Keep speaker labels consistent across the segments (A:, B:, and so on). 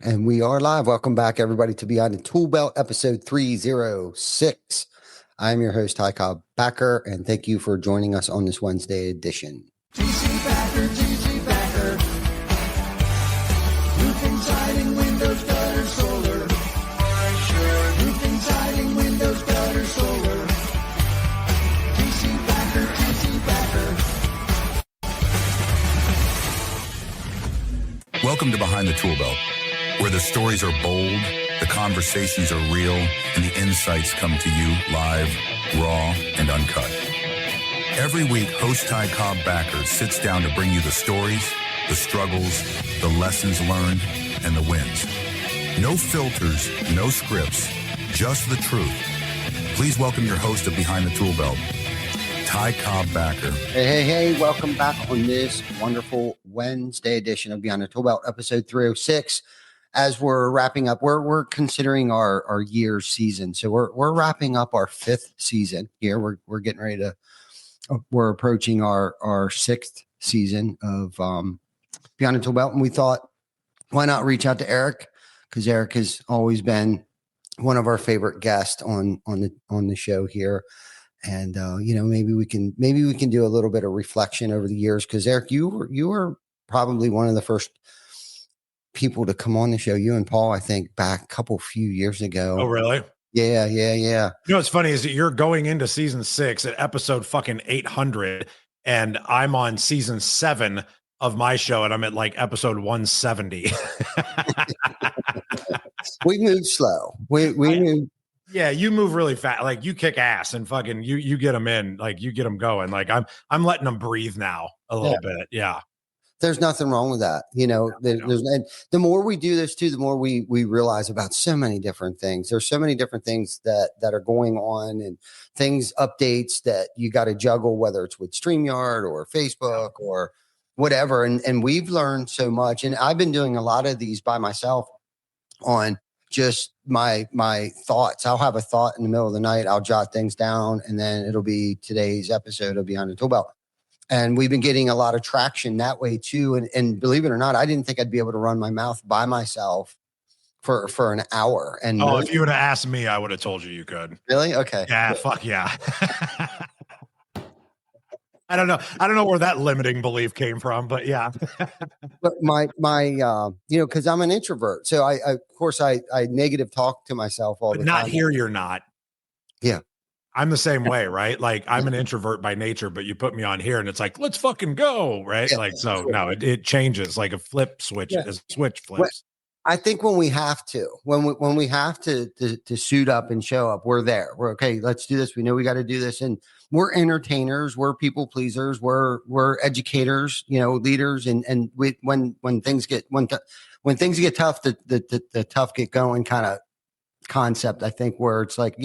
A: And we are live. Welcome back, everybody, to Beyond the Tool Belt, episode 306. I'm your host, Ty Cobb Backer, and thank you for joining us on this Wednesday edition.
B: TC Backer. Roofing, siding, windows, gutter, solar. Roofing, siding, windows, gutter, solar. TC Backer.
C: Welcome to Behind the Tool Belt, where the stories are bold, the conversations are real, and the insights come to you live, raw, and uncut. Every week, host Ty Cobb Backer sits down to bring you the stories, the struggles, the lessons learned, and the wins. No filters, no scripts, just the truth. Please welcome your host of Behind the Tool Belt, Ty Cobb Backer.
A: Hey, welcome back on this wonderful Wednesday edition of Beyond the Tool Belt, episode 306. As we're wrapping up, we're considering our year's season. So we're wrapping up our fifth season here. We're getting ready to, we're approaching our sixth season of Beyond the Tool Belt. And we thought, why not reach out to Eric? Because Eric has always been one of our favorite guests on the show here. And maybe we can do a little bit of reflection over the years. Because Eric, you were probably one of the first people to come on the show. You and Paul, I think, back a few years ago.
D: Oh, really?
A: Yeah.
D: You know what's funny is that you're going into season 6 at episode fucking 800, and I'm on season 7 of my show, and I'm at like episode 170.
A: We move slow. We move.
D: Yeah, you move really fast. Like you kick ass and fucking you get them in. Like you get them going. Like I'm letting them breathe now a little bit. Yeah.
A: There's nothing wrong with that. And the more we do this too, the more we realize about so many different things. There's so many different things that are going on and things, updates that you got to juggle, whether it's with StreamYard or Facebook or whatever. And we've learned so much. And I've been doing a lot of these by myself on just my thoughts. I'll have a thought in the middle of the night. I'll jot things down, and then it'll be today's episode of Beyond the Tool Belt. And we've been getting a lot of traction that way too. And believe it or not, I didn't think I'd be able to run my mouth by myself for an hour. And
D: if you would have asked me, I would have told you could.
A: Really? Okay.
D: Yeah. Fuck yeah. I don't know where that limiting belief came from, but yeah.
A: But my because I'm an introvert, so I of course I negative talk to myself all the time.
D: Not here, you're not.
A: Yeah.
D: I'm the same way, right? Like I'm an introvert by nature, but you put me on here and it's like, let's fucking go. Right. Yeah, like, so no, it changes like a flip switch. Yeah. A switch flips.
A: I think when we have to, when we have to suit up and show up, we're there. We're okay. Let's do this. We know we got to do this. And we're entertainers. We're people pleasers. We're educators, leaders. And when things get tough, the tough get going kind of concept, I think, where it's like,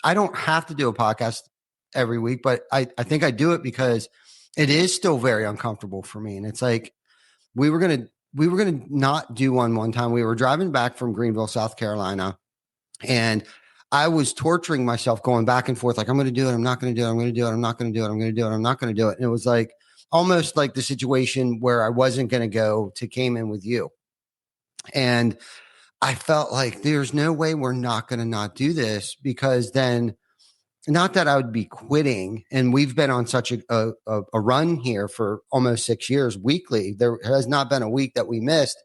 A: I don't have to do a podcast every week, but I think I do it because it is still very uncomfortable for me. And it's like, we were going to not do one time. We were driving back from Greenville, South Carolina, and I was torturing myself going back and forth. Like, I'm going to do it. I'm not going to do it. I'm going to do it. I'm not going to do it. I'm going to do it. I'm not going to do it. And it was like almost like the situation where I wasn't going to go to Cayman with you. And I felt like there's no way we're not going to not do this, because then, not that I would be quitting. And we've been on such a run here for almost 6 years weekly. There has not been a week that we missed.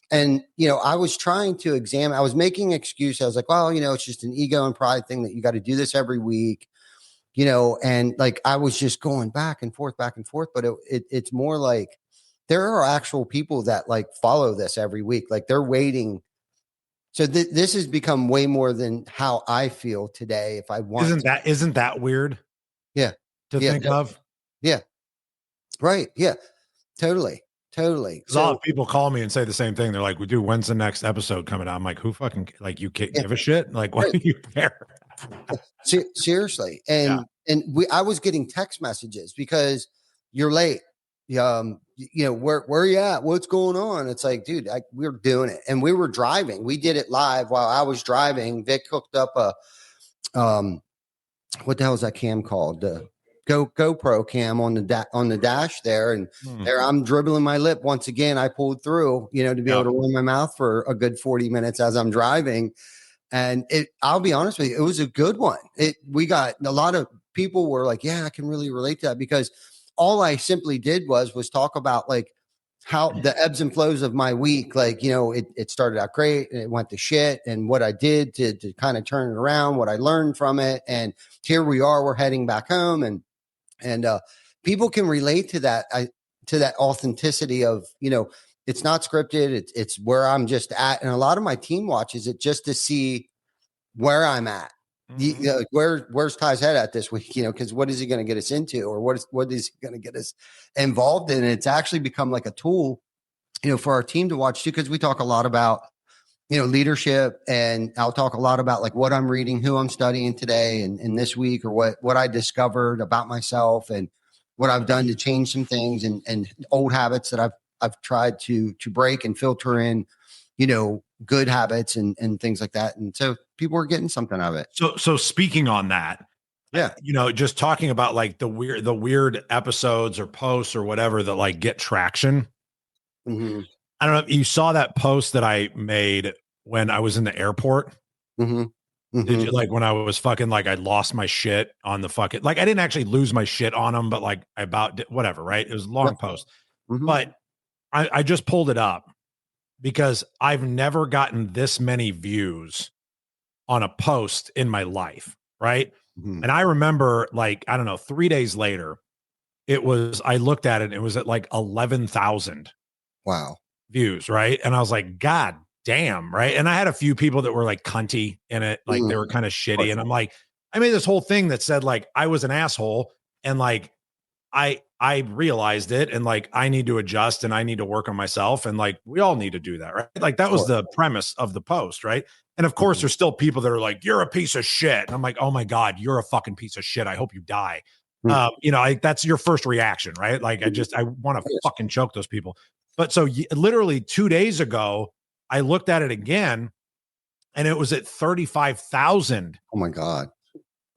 A: And, I was trying to examine, I was making an excuse. I was like, well, it's just an ego and pride thing that you got to do this every week, and like, I was just going back and forth, but it's more like there are actual people that like follow this every week. Like they're waiting. So this has become way more than how I feel today. If I want,
D: isn't that weird?
A: Yeah.
D: To think of.
A: Yeah. Right. Yeah. Totally.
D: A lot of people call me and say the same thing. They're like, when's the next episode coming out? I'm like, who fucking, like, you can't give a shit? Like, why do you care?
A: Seriously. And I was getting text messages because you're late. Where you at? What's going on? It's like, dude, we're doing it. And we were driving. We did it live while I was driving. Vic hooked up a, what the hell is that cam called? GoPro cam on the dash there, and
D: Hmm.
A: there I'm dribbling my lip once again. I pulled through, to be able to run my mouth for a good 40 minutes as I'm driving. And I'll be honest with you, it was a good one. We got a lot of people were like, yeah, I can really relate to that, because all I simply did was talk about like how the ebbs and flows of my week. Like, it started out great and it went to shit, and what I did to kind of turn it around, what I learned from it. And here we are, we're heading back home, and people can relate to that, to that authenticity of, it's not scripted. It's where I'm just at. And a lot of my team watches it just to see where I'm at. Where's Ty's head at this week? Because what is he going to get us into, or what is he going to get us involved in? And it's actually become like a tool, for our team to watch too, because we talk a lot about, leadership, and I'll talk a lot about like what I'm reading, who I'm studying today and this week, or what I discovered about myself and what I've done to change some things, and old habits that I've tried to break and filter in, good habits and things like that. And so people are getting something out of it.
D: So speaking on that,
A: Yeah.
D: just talking about like the weird episodes or posts or whatever that like get traction.
A: Mm-hmm.
D: I don't know if you saw that post that I made when I was in the airport.
A: Mm-hmm. Mm-hmm.
D: Did you, like, when I was fucking like I lost my shit on the fucking, like I didn't actually lose my shit on them, but like I about did, whatever, right? It was a long post, but I just pulled it up because I've never gotten this many views on a post in my life, right?
A: Mm-hmm.
D: And I remember, like, I don't know, 3 days later, I looked at it and it was at like 11,000
A: Wow.
D: views, right? And I was like, God damn, right? And I had a few people that were like cunty in it, like they were kind of shitty. And I'm like, I made this whole thing that said like I was an asshole, and like I realized it, and like I need to adjust and I need to work on myself, and like we all need to do that, right? Like that was the premise of the post, right? And of course, there's still people that are like, "You're a piece of shit," and I'm like, "Oh my god, you're a fucking piece of shit. I hope you die." That's your first reaction, right? Like I want to fucking choke those people. But so literally 2 days ago, I looked at it again, and it was at 35,000.
A: Oh my god!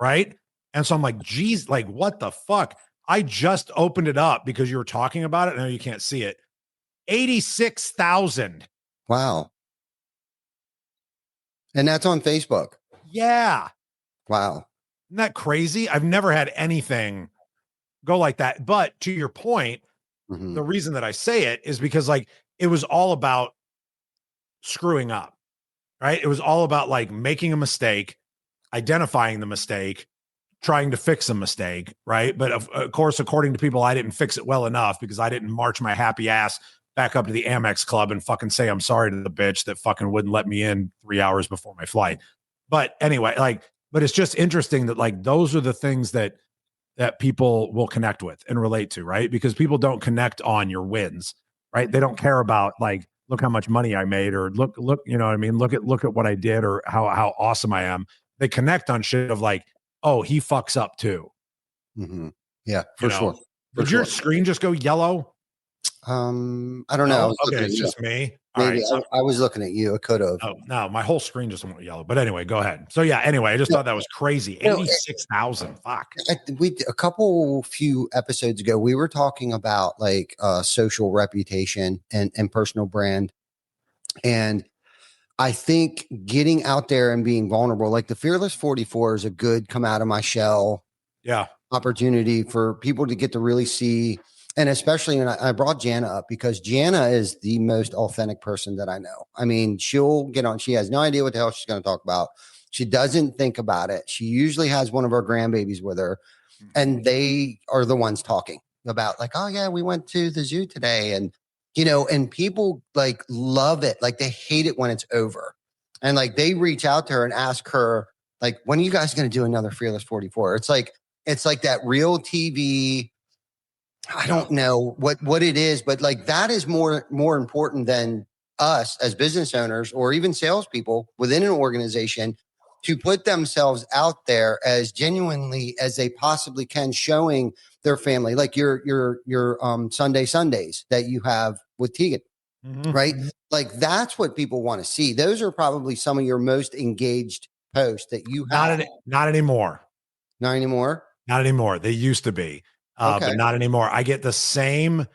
D: Right? And so I'm like, geez, like what the fuck? I just opened it up because you were talking about it. Now you can't see it. 86,000.
A: Wow. And that's on Facebook.
D: Yeah.
A: Wow.
D: Isn't that crazy? I've never had anything go like that. But to your point, the reason that I say it is because like it was all about screwing up, right? It was all about like making a mistake, identifying the mistake, trying to fix a mistake, right? But of course, according to people, I didn't fix it well enough because I didn't march my happy ass back up to the Amex Club and fucking say I'm sorry to the bitch that fucking wouldn't let me in 3 hours before my flight. But anyway, like, but it's just interesting that like those are the things that people will connect with and relate to, right? Because people don't connect on your wins, right? They don't care about like, look how much money I made, or look, you know what I mean? Look at what I did, or how awesome I am. They connect on shit of like, oh, he fucks up too.
A: Yeah, for sure.
D: Did your screen just go yellow?
A: I don't know.
D: Okay, it's just me.
A: Maybe I was looking at you. It could have.
D: Oh no, my whole screen just went yellow. But anyway, go ahead. So yeah, anyway, I just thought that was crazy. 86,000. Fuck.
A: A few episodes ago, we were talking about like social reputation and personal brand, and I think getting out there and being vulnerable, like the Fearless 44 is a good come out of my shell opportunity for people to get to really see. And especially when I brought Jana up, because Jana is the most authentic person that I know. I mean, she'll get on. She has no idea what the hell she's going to talk about. She doesn't think about it. She usually has one of her grandbabies with her, and they are the ones talking about like, oh yeah, we went to the zoo today. And, and people like love it. Like they hate it when it's over. And like they reach out to her and ask her, like, when are you guys going to do another Fearless 44? It's like that real TV. I don't know what it is, but like that is more important than us as business owners or even salespeople within an organization to put themselves out there as genuinely as they possibly can, showing their family, like your Sundays that you have with Tegan, right? Like that's what people want to see. Those are probably some of your most engaged posts that you have.
D: Not anymore.
A: Not anymore.
D: Not anymore. They used to be,
A: Okay.
D: but not anymore. I get the same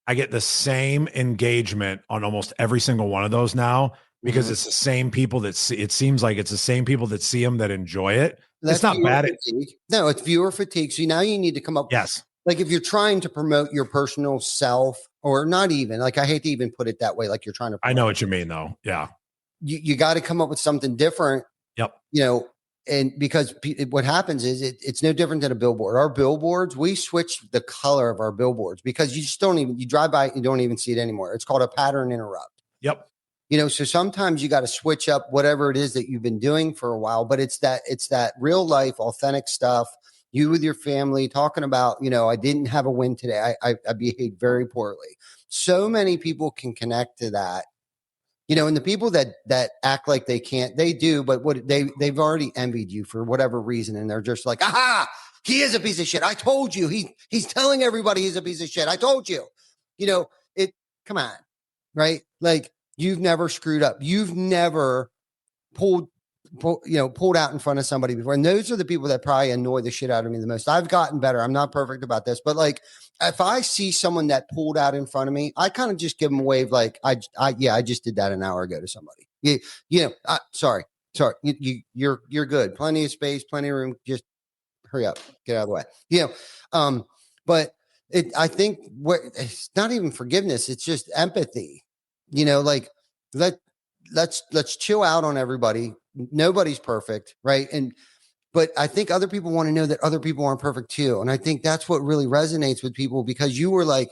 D: engagement on almost every single one of those now because
A: Mhm.
D: it's the same people that see, it seems like it's the same people that see them that enjoy it. It's
A: That's
D: not
A: viewer
D: bad.
A: fatigue. No, it's viewer fatigue. So now you need to come up.
D: Yes.
A: Like if you're trying to promote your personal self, or not even like, I hate to even put it that way, like you're trying to
D: I
A: promote,
D: know what you mean though. Yeah.
A: you got to come up with something different,
D: Yep.
A: and because what happens is it's no different than a billboard. Our billboards, we switched the color of our billboards because you just don't even, you drive by it, you don't even see it anymore. It's called a pattern interrupt.
D: Yep.
A: So sometimes you got to switch up whatever it is that you've been doing for a while, but it's that real life, authentic stuff. You with your family talking about, I didn't have a win today. I behaved very poorly. So many people can connect to that, and the people that act like they can't, they do, but what they've already envied you for whatever reason. And they're just like, aha, he is a piece of shit. I told you, he's telling everybody he's a piece of shit. I told you, come on. Right. Like, you've never screwed up. You've never pulled out in front of somebody before. And those are the people that probably annoy the shit out of me the most. I've gotten better. I'm not perfect about this, but like, if I see someone that pulled out in front of me, I kind of just give them a wave. Like, I just did that an hour ago to somebody. Sorry. You're good. Plenty of space, plenty of room. Just hurry up, get out of the way. But I think it's not even forgiveness. It's just empathy. Like, let's chill out on everybody. Nobody's perfect, right? But I think other people want to know that other people aren't perfect too. And I think that's what really resonates with people, because you were like,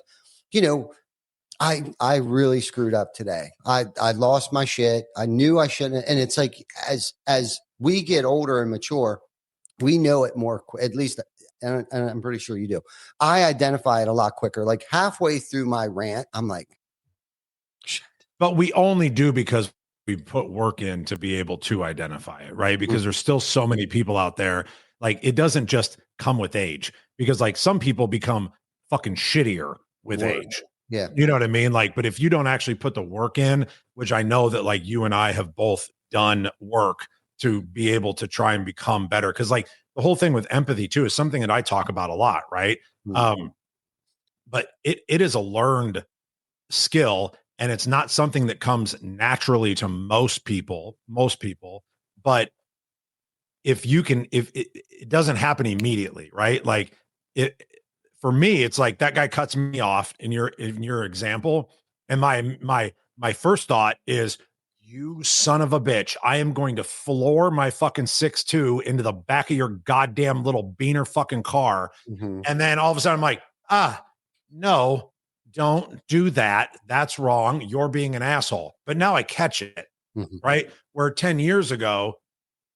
A: I really screwed up today. I lost my shit. I knew I shouldn't. And it's like, as we get older and mature, we know it more, at least, and I'm pretty sure you do. I identify it a lot quicker. Like halfway through my rant, I'm like, shit.
D: But we only do because we put work in to be able to identify it, right? Because there's still so many people out there. Like, it doesn't just come with age, because like some people become fucking shittier with age.
A: Yeah.
D: You know what I mean? Like, but if you don't actually put the work in, which I know that like you and I have both done work to be able to try and become better. Cause like the whole thing with empathy too is something that I talk about a lot, right? But it is a learned skill, and it's not something that comes naturally to most people, but if it doesn't happen immediately, right? Like, for me, it's like that guy cuts me off in your example, and my first thought is, you son of a bitch, I am going to floor my fucking 6'2" into the back of your goddamn little beaner fucking car. And then all of a sudden I'm like, no, don't do that. That's wrong. You're being an asshole. But now I catch it, right? Where 10 years ago,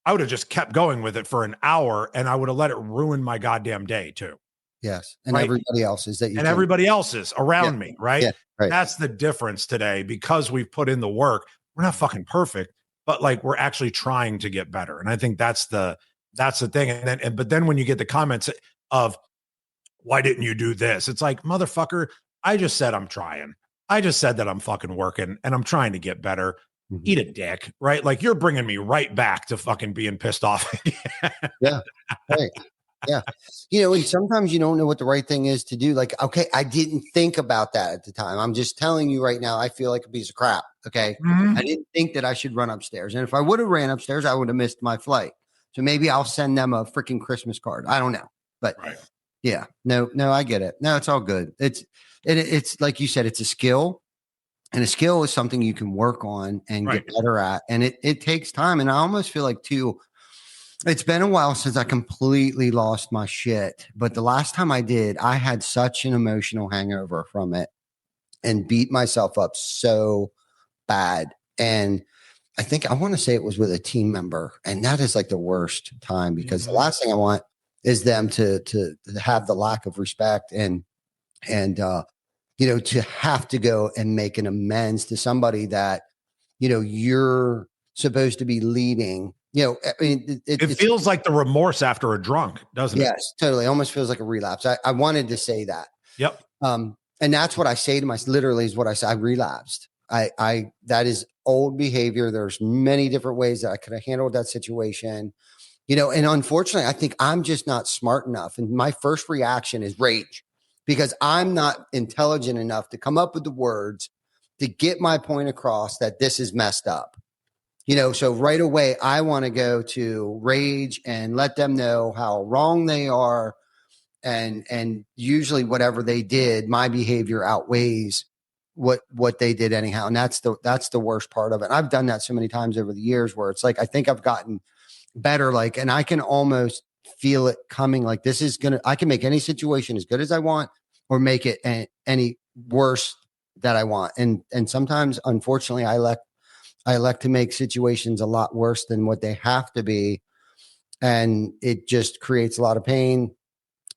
D: I would have just kept going with it for an hour, and I would have let it ruin my goddamn day too.
A: Yes. And
D: right?
A: everybody else's
D: everybody else's around me, right?
A: Yeah, right.
D: That's the difference today, because we've put in the work. We're not fucking perfect, but like, we're actually trying to get better. And I think that's the thing. But then when you get the comments of, why didn't you do this? It's like, motherfucker, I just said I'm trying. I just said that I'm fucking working and I'm trying to get better. Eat a dick, right? Like, you're bringing me right back to fucking being pissed off again.
A: Yeah. Right. Yeah. And sometimes you don't know what the right thing is to do. Like, okay, I didn't think about that at the time. I'm just telling you right now, I feel like a piece of crap. Okay. I didn't think that I should run upstairs. And if I would have ran upstairs, I would have missed my flight. So maybe I'll send them a freaking Christmas card. I don't know. But yeah, no, I get it. No, it's all good. It's like you said, it's a skill. And a skill is something you can work on and get better at. And it takes time. And I almost feel like too, it's been a while since I completely lost my shit. But the last time I did, I had such an emotional hangover from it and beat myself up so bad. And I think I want to say it was with a team member. And that is like the worst time, because the last thing I want is them to have the lack of respect and to have to go and make an amends to somebody that, you're supposed to be leading. I mean,
D: it feels like the remorse after a drunk, doesn't it?
A: Yes, totally. Almost feels like a relapse. I wanted to say that.
D: Yep.
A: And that's what I say to myself, literally is what I say. I relapsed. That is old behavior. There's many different ways that I could have handled that situation. And unfortunately, I think I'm just not smart enough. And my first reaction is rage because I'm not intelligent enough to come up with the words to get my point across that this is messed up. So right away, I want to go to rage and let them know how wrong they are. And usually whatever they did, my behavior outweighs what they did anyhow. And that's the worst part of it. And I've done that so many times over the years where it's like, I think I've gotten better, and I can almost feel it coming. Like I can make any situation as good as I want or make it any worse that I want. And sometimes, unfortunately, I elect to make situations a lot worse than what they have to be. And it just creates a lot of pain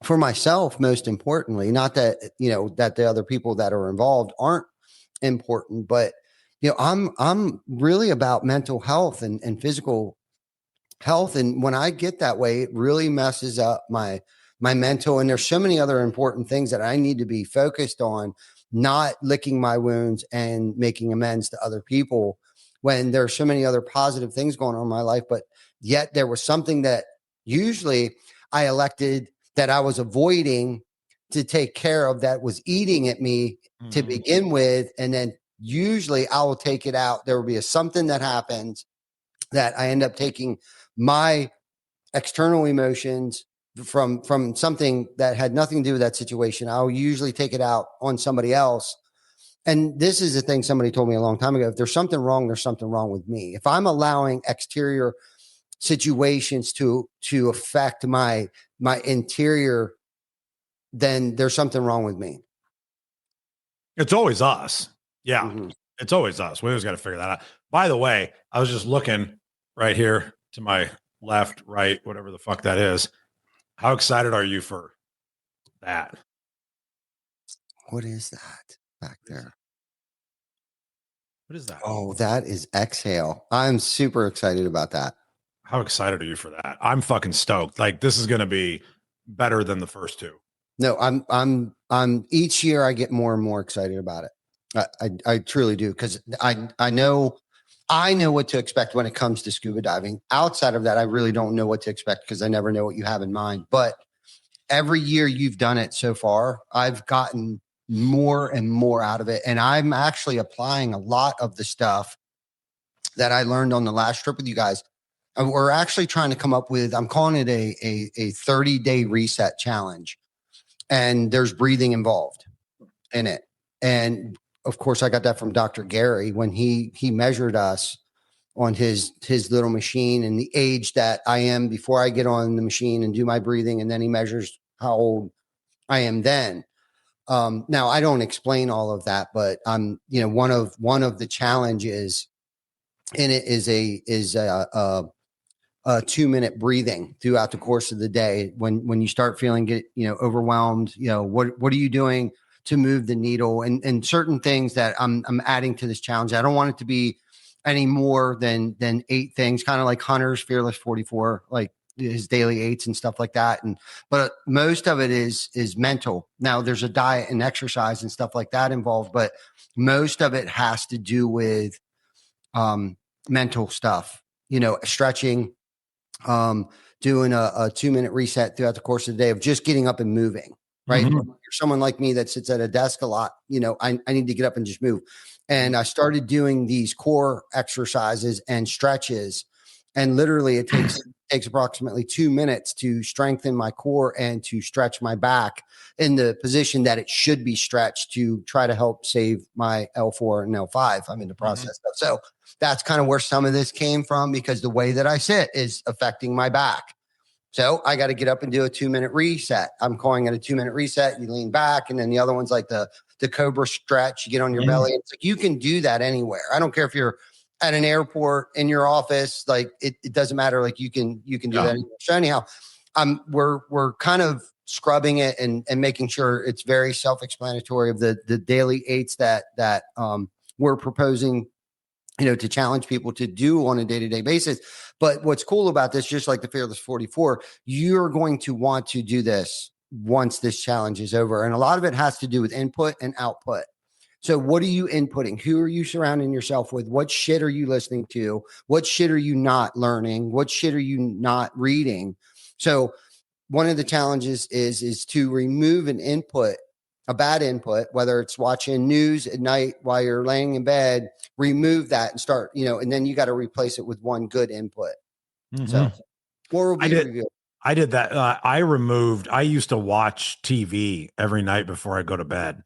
A: for myself, most importantly. Not that, that the other people that are involved aren't important, but, I'm really about mental health and physical health. And when I get that way, it really messes up my mental. And there's so many other important things that I need to be focused on, not licking my wounds and making amends to other people when there's so many other positive things going on in my life. But yet there was something that usually I elected that I was avoiding to take care of that was eating at me to begin with. And then usually I will take it out. There will be something that happens that I end up taking my external emotions from something that had nothing to do with that situation. I'll usually take it out on somebody else. And this is the thing somebody told me a long time ago. If there's something wrong, there's something wrong with me. If I'm allowing exterior situations to affect my interior, then there's something wrong with me.
D: It's always us. Yeah.
A: Mm-hmm.
D: It's always us. We always got to figure that out. By the way, I was just looking right here to my left, right, whatever the fuck that is. How excited are you for that?
A: What is that back there?
D: What is that?
A: Oh, that is exhale. I'm super excited about that.
D: How excited are you for that? I'm fucking stoked. Like, this is going to be better than the first two.
A: No, I'm each year I get more and more excited about it. I truly do. Cause I know what to expect when it comes to scuba diving. Outside of that, I really don't know what to expect because I never know what you have in mind. But every year you've done it so far, I've gotten more and more out of it. And I'm actually applying a lot of the stuff that I learned on the last trip with you guys. We're actually trying to come up with, I'm calling it a 30-day reset challenge. And there's breathing involved in it. And of course, I got that from Dr. Gary when he measured us on his little machine and the age that I am before I get on the machine and do my breathing. And then he measures how old I am then. Now I don't explain all of that, but one of the challenges in it is a 2-minute breathing throughout the course of the day. When you start feeling overwhelmed, what are you doing to move the needle and certain things that I'm adding to this challenge. I don't want it to be any more than 8 things, kind of like Hunter's Fearless 44, like his daily 8s and stuff like that. But most of it is mental. Now there's a diet and exercise and stuff like that involved, but most of it has to do with mental stuff, stretching, doing a 2-minute reset throughout the course of the day of just getting up and moving, right?
D: Mm-hmm.
A: If you're someone like me that sits at a desk a lot, I need to get up and just move. And I started doing these core exercises and stretches. And literally it takes approximately 2 minutes to strengthen my core and to stretch my back in the position that it should be stretched to try to help save my L4 and L5. I'm in the process of. So that's kind of where some of this came from, because the way that I sit is affecting my back. So I got to get up and do a 2-minute reset. I'm calling it a 2-minute reset. You lean back. And then the other one's like the Cobra stretch. You get on your belly. It's like, you can do that anywhere. I don't care if you're at an airport, in your office, like it doesn't matter. Like you can do that anywhere. So anyhow, we're kind of scrubbing it and making sure it's very self-explanatory of the daily 8s that we're proposing, to challenge people to do on a day-to-day basis. But what's cool about this, just like the Fearless 44, you're going to want to do this once this challenge is over. And a lot of it has to do with input and output. So what are you inputting? Who are you surrounding yourself with? What shit are you listening to? What shit are you not learning? What shit are you not reading? So one of the challenges is to remove an input, a bad input, whether it's watching news at night while you're laying in bed, remove that and start, and then you got to replace it with one good input.
D: Mm-hmm.
A: So what will be reviewed?
D: I did that. I used to watch TV every night before I go to bed,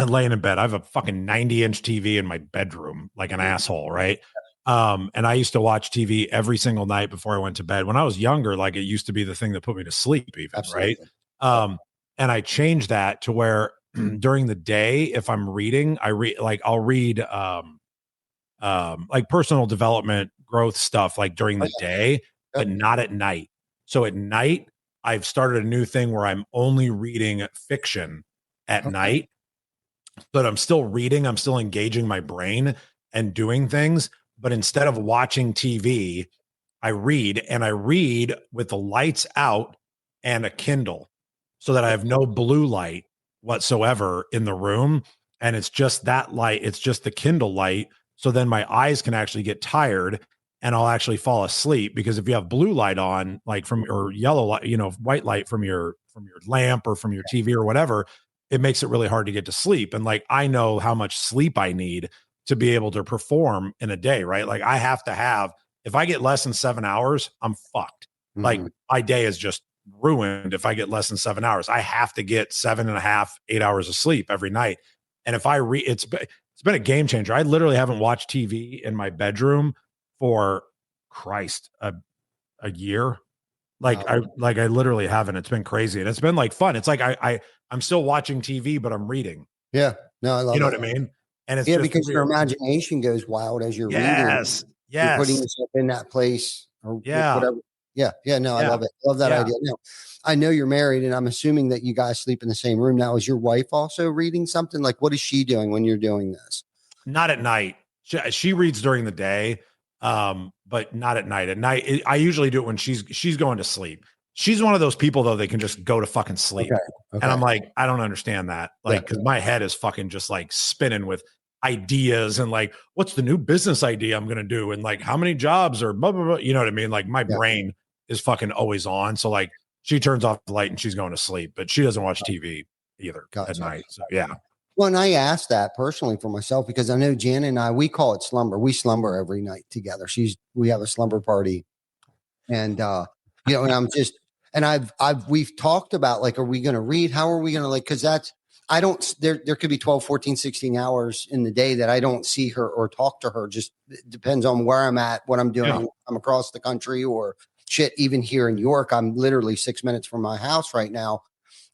D: laying in bed. I have a fucking 90-inch TV in my bedroom, like an asshole, right? And I used to watch TV every single night before I went to bed. When I was younger, like it used to be the thing that put me to sleep, even,
A: Absolutely.
D: right? And I changed that to where during the day, if I'm reading, I'll read like personal development, growth stuff, like during the day, but not at night. So at night, I've started a new thing where I'm only reading fiction at night, but I'm still reading, I'm still engaging my brain and doing things. But instead of watching TV, I read, and I read with the lights out and a Kindle so that I have no blue light whatsoever in the room. And it's just that light, it's just the Kindle light. So then my eyes can actually get tired and I'll actually fall asleep, because if you have blue light on, like from or yellow light, white light from your lamp or from your TV or whatever, it makes it really hard to get to sleep. And like, I know how much sleep I need to be able to perform in a day, right? Like I have to have, if I get less than 7 hours, I'm fucked. Like my day is just ruined if I get less than 7 hours. I have to get 7.5, 8 hours of sleep every night. And if I it's been a game changer. I literally haven't watched TV in my bedroom for Christ, a year. Like I literally haven't. It's been crazy. And it's been like fun. It's like I'm still watching TV, but I'm reading.
A: Yeah. No, I love
D: You know
A: it.
D: what I mean? And it's
A: because your imagination goes wild as you're reading.
D: Yes.
A: You're putting yourself in that place or whatever. Yeah. Yeah. No, I love it. Love that idea. No, I know you're married, and I'm assuming that you guys sleep in the same room. Now, is your wife also reading something? Like, what is she doing when you're doing this?
D: Not at night. She reads during the day, but not at night. At night, I usually do it when she's going to sleep. She's one of those people, though, they can just go to fucking sleep. Okay. And I'm like, I don't understand that. Like, because my head is fucking just like spinning with ideas and like, what's the new business idea I'm going to do? And like, how many jobs or blah, blah, blah. You know what I mean? Like my brain is fucking always on. So like she turns off the light and she's going to sleep, but she doesn't watch TV either at night. So yeah.
A: Well, and I asked that personally for myself because I know Jan and I, we call it slumber. We slumber every night together. We have a slumber party, and and I'm just, and we've talked about like, are we going to read? How are we going to like, cause there could be 12, 14, 16 hours in the day that I don't see her or talk to her. Just it depends on where I'm at, what I'm doing. Yeah. I'm across the country or shit, even here in York, I'm literally 6 minutes from my house right now.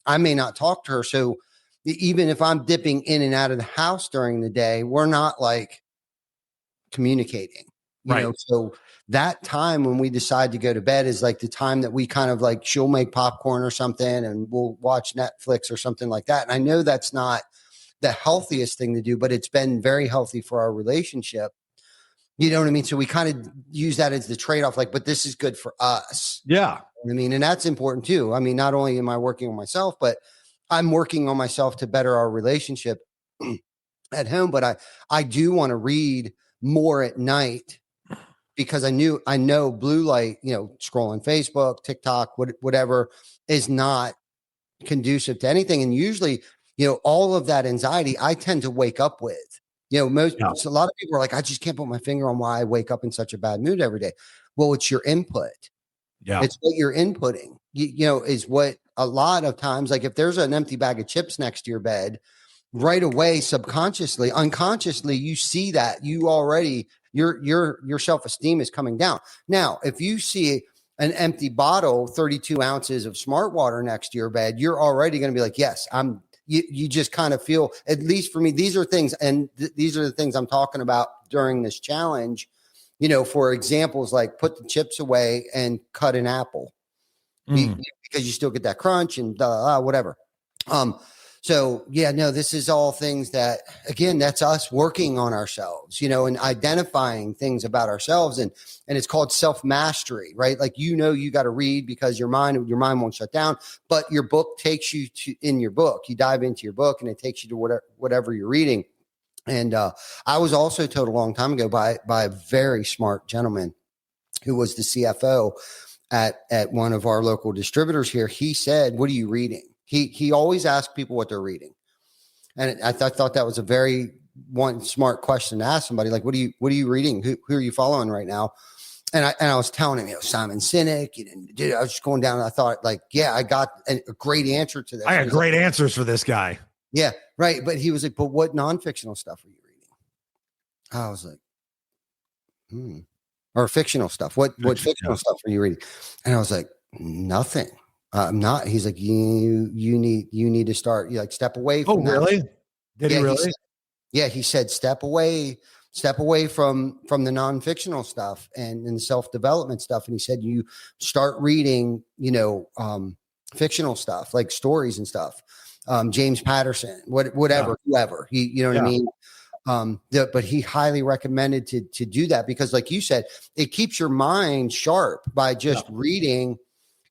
A: I may not talk to her. So even if I'm dipping in and out of the house during the day, we're not like communicating, you know? So that time when we decide to go to bed is like the time that we kind of like, she'll make popcorn or something and we'll watch Netflix or something like that. And I know that's not the healthiest thing to do, but it's been very healthy for our relationship. You know what I mean? So we kind of use that as the trade-off, like, but this is good for us.
D: Yeah.
A: I mean, and that's important too. I mean, not only am I working on myself, but I'm working on myself to better our relationship at home. But I do want to read more at night because I know blue light, scrolling Facebook, TikTok, whatever is not conducive to anything. And usually, all of that anxiety, I tend to wake up with, so a lot of people are like, I just can't put my finger on why I wake up in such a bad mood every day. Well, it's your input.
D: Yeah.
A: It's what you're inputting, is what a lot of times, like if there's an empty bag of chips next to your bed, right away, subconsciously, unconsciously, you see that you already, your self-esteem is coming down. Now, if you see an empty bottle, 32 ounces of smart water next to your bed, you're already going to be like, yes, you just kind of feel, at least for me, these are things. And these are the things I'm talking about during this challenge, for examples, like put the chips away and cut an apple because you still get that crunch and whatever. So yeah, no, this is all things that, again, that's us working on ourselves, and identifying things about ourselves. And it's called self-mastery, right? Like, you got to read because your mind won't shut down, but your book takes you in your book, you dive into your book and it takes you to whatever you're reading. And I was also told a long time ago by a very smart gentleman who was the CFO at one of our local distributors here. He said, "What are you reading?" He always asked people what they're reading, and I thought that was a very one smart question to ask somebody. Like, what are you reading? Who are you following right now? And I was telling him, Simon Sinek, and dude, I was just going down. And I thought, like, yeah, I got a great answer to this.
D: I got great answers for this guy.
A: Yeah, right. But he was like, "But what non-fictional stuff are you reading?" I was like, or fictional stuff. What fictional stuff are you reading? And I was like, nothing. I'm not. He's like, you need to start. You like step away from.
D: Oh, really? Did he really?
A: He said step away from the non-fictional stuff and the self-development stuff. And he said, you start reading, fictional stuff like stories and stuff. James Patterson, whatever, whoever, you know what I mean? But he highly recommended to do that because, like you said, it keeps your mind sharp by just reading,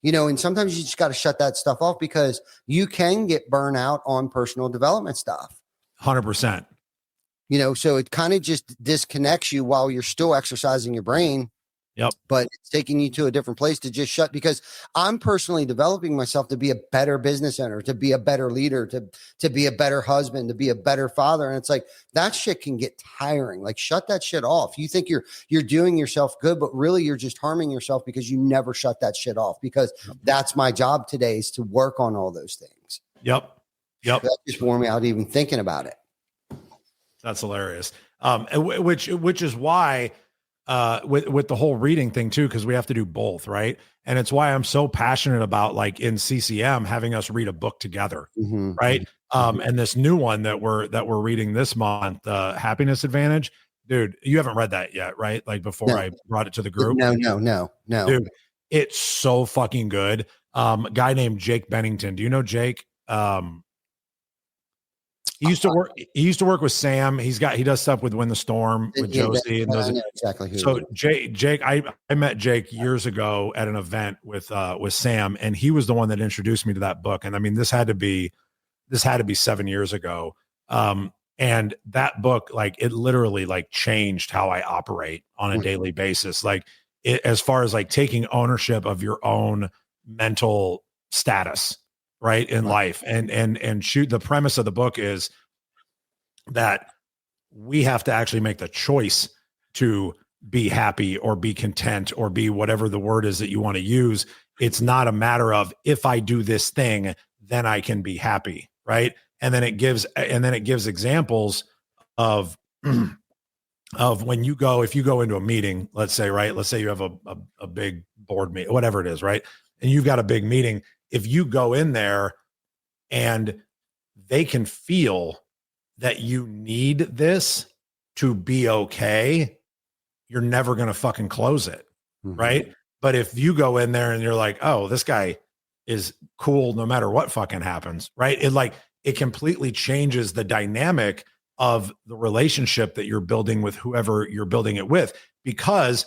A: and sometimes you just got to shut that stuff off because you can get burnout on personal development stuff.
D: 100%.
A: So it kind of just disconnects you while you're still exercising your brain.
D: Yep.
A: But it's taking you to a different place to just shut, because I'm personally developing myself to be a better business owner, to be a better leader, to be a better husband, to be a better father. And it's like, that shit can get tiring. Like, shut that shit off. You think you're doing yourself good, but really you're just harming yourself because you never shut that shit off, because that's my job today, is to work on all those things.
D: Yep.
A: That just wore me out even thinking about it.
D: That's hilarious. Which is why, with the whole reading thing too, because we have to do both, right? And it's why I'm so passionate about, like, in CCM having us read a book together, right? And this new one that we're reading this month, Happiness Advantage, dude. You haven't read that yet, right? Like, before I brought it to the group.
A: No,
D: dude. It's so fucking good. A guy named Jake Bennington. Do you know Jake? He used to work with Sam. He does stuff with Win the Storm with Josie and those.
A: Exactly who.
D: So Jake, I met Jake years ago at an event with Sam, and he was the one that introduced me to that book. And I mean, this had to be 7 years ago. And that book, like, it literally, like, changed how I operate on a daily basis. Like, as far as, like, taking ownership of your own mental status, right, in life. And shoot, the premise of the book is that we have to actually make the choice to be happy or be content or be whatever the word is that you want to use. It's not a matter of, if I do this thing, then I can be happy, right? And then it gives examples of when if you go into a meeting, let's say you have a big board meeting, whatever it is, right? And you've got a big meeting. If you go in there and they can feel that you need this to be okay, you're never going to fucking close it. Right. But if you go in there and you're like, oh, this guy is cool no matter what fucking happens, right? It completely changes the dynamic of the relationship that you're building with whoever you're building it with, because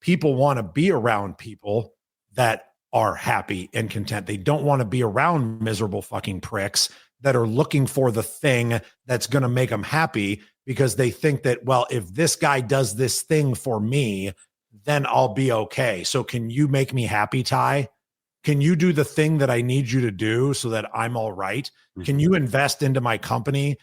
D: people want to be around people that are happy and content. They don't want to be around miserable fucking pricks that are looking for the thing that's going to make them happy, because they think that, well, if this guy does this thing for me, then I'll be okay. So can you make me happy, Ty? Can you do the thing that I need you to do so that I'm all right? Can you invest into my company?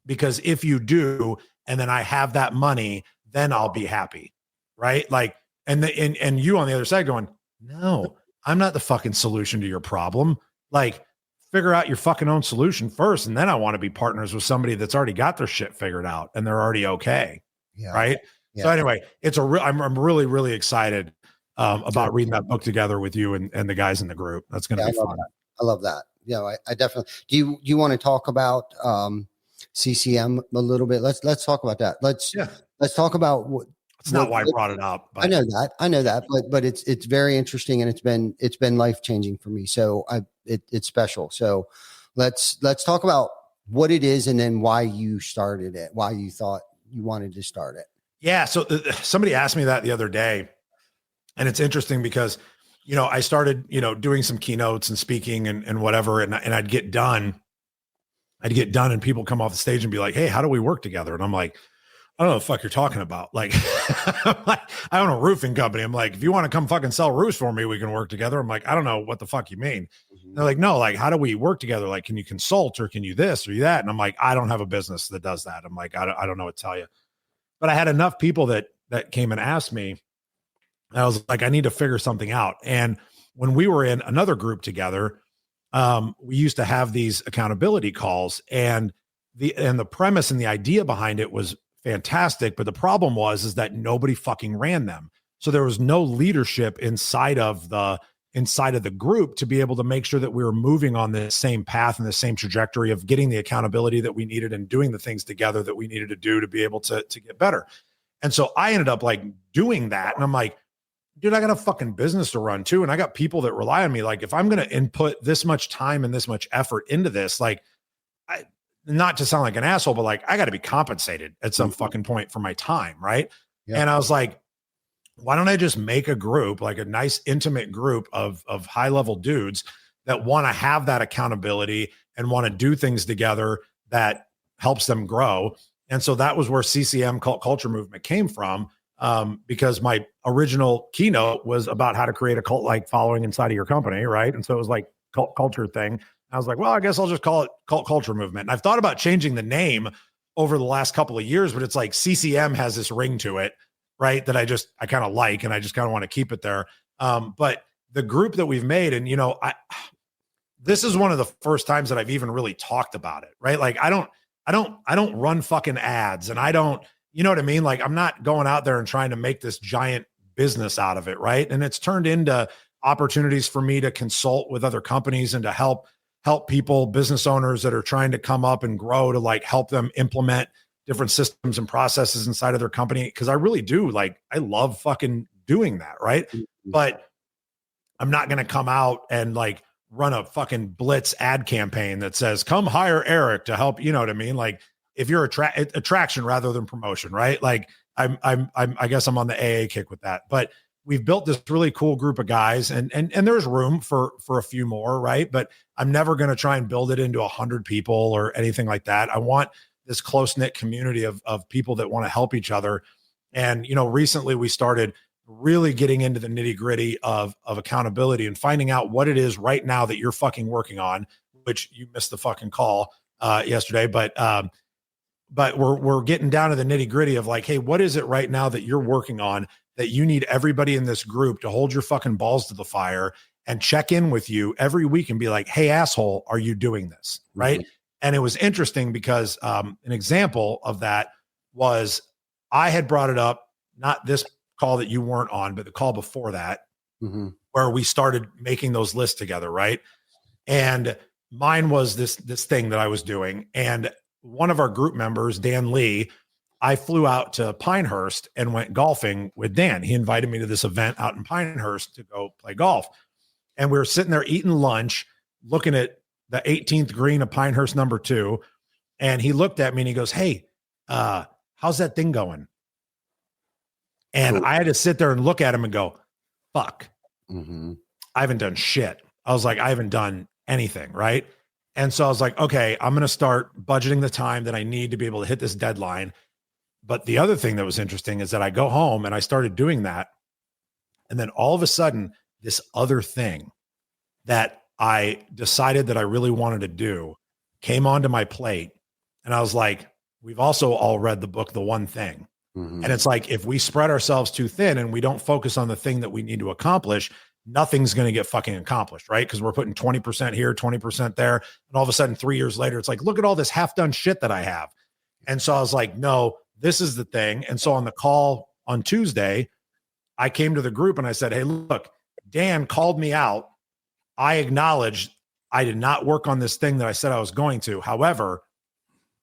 D: Because if you do, and then I have that money, then I'll be happy. Right? Like, and you on the other side going, no, I'm not the fucking solution to your problem. Like, figure out your fucking own solution first. And then I want to be partners with somebody that's already got their shit figured out and they're already okay. Yeah. Right. Yeah. So anyway, I'm really, really excited about reading that book together with you and the guys in the group. That's going to be fun.
A: I love that. Yeah. I definitely, do you want to talk about CCM a little bit? Let's talk about that. Let's talk about what.
D: It's not why I brought it up. But.
A: I know that, but it's very interesting, and it's been life-changing for me. So it's special. So let's talk about what it is, and then why you started it, why you thought you wanted to start it.
D: Yeah. So somebody asked me that the other day, and it's interesting because, I started, doing some keynotes and speaking and whatever, and I'd get done I'd get done and people come off the stage and be like, hey, how do we work together? And I'm like, I don't know what the fuck you're talking about. Like, I own a roofing company. I'm like, if you want to come fucking sell roofs for me, we can work together. I'm like, I don't know what the fuck you mean. They're like, no, like, how do we work together? Like, can you consult or can you this or you that? And I'm like, I don't have a business that does that. I'm like, I don't know what to tell you. But I had enough people that came and asked me. And I was like, I need to figure something out. And when we were in another group together, we used to have these accountability calls, and the premise and the idea behind it was fantastic. But the problem is that nobody fucking ran them. So there was no leadership inside of the group to be able to make sure that we were moving on the same path and the same trajectory of getting the accountability that we needed and doing the things together that we needed to do to be able to get better. And so I ended up like doing that. And I'm like, dude, I got a fucking business to run too. And I got people that rely on me. Like, if I'm going to input this much time and this much effort into this, like, not to sound like an asshole, but like, I got to be compensated at some fucking point for my time. Right. Yeah. And I was like, why don't I just make a group, like a nice intimate group of high level dudes that want to have that accountability and want to do things together that helps them grow. And so that was where CCM Cult Culture Movement came from. Because my original keynote was about how to create a cult-like following inside of your company, right? And so it was like cult culture thing. I was like, well, I guess I'll just call it Cult Culture Movement. And I've thought about changing the name over the last couple of years, but it's like CCM has this ring to it, right? That I kind of like, and I just kind of want to keep it there. But the group that we've made, and this is one of the first times that I've even really talked about it, right? Like I don't run fucking ads, and I don't. You know what I mean? Like, I'm not going out there and trying to make this giant business out of it. Right. And it's turned into opportunities for me to consult with other companies and to help people, business owners that are trying to come up and grow, to like help them implement different systems and processes inside of their company. Cause I really do. Like, I love fucking doing that. Right. Mm-hmm. But I'm not going to come out and like run a fucking blitz ad campaign that says, come hire Eric to help. You know what I mean? Like, if you're attraction rather than promotion, right? Like I guess I'm on the AA kick with that, but we've built this really cool group of guys, and there's room for a few more, right? But I'm never going to try and build it into 100 people or anything like that. I want this close knit community of people that want to help each other. And, recently we started really getting into the nitty gritty of accountability and finding out what it is right now that you're fucking working on, which you missed the fucking call yesterday, but we're getting down to the nitty gritty of like, hey, what is it right now that you're working on that you need everybody in this group to hold your fucking balls to the fire and check in with you every week and be like, hey, asshole, are you doing this? Right. Mm-hmm. And it was interesting because an example of that was I had brought it up, not this call that you weren't on, but the call before that, mm-hmm. where we started making those lists together. Right. And mine was this thing that I was doing. And one of our group members, Dan Lee, I flew out to Pinehurst and went golfing with Dan. He invited me to this event out in Pinehurst to go play golf. And we were sitting there eating lunch, looking at the 18th green of Pinehurst number 2. And he looked at me and he goes, hey, how's that thing going? And I had to sit there and look at him and go, fuck, mm-hmm. I haven't done shit. I was like, I haven't done anything. Right. And so I was like, okay, I'm going to start budgeting the time that I need to be able to hit this deadline. But the other thing that was interesting is that I go home and I started doing that. And then all of a sudden, this other thing that I decided that I really wanted to do came onto my plate. And I was like, we've also all read the book, The One Thing. Mm-hmm. And it's like, if we spread ourselves too thin and we don't focus on the thing that we need to accomplish, nothing's going to get fucking accomplished, right? Because we're putting 20% here, 20% there. And all of a sudden, 3 years later, it's like, look at all this half done shit that I have. And so I was like, no, this is the thing. And so on the call on Tuesday, I came to the group and I said, hey, look, Dan called me out. I acknowledged I did not work on this thing that I said I was going to. However,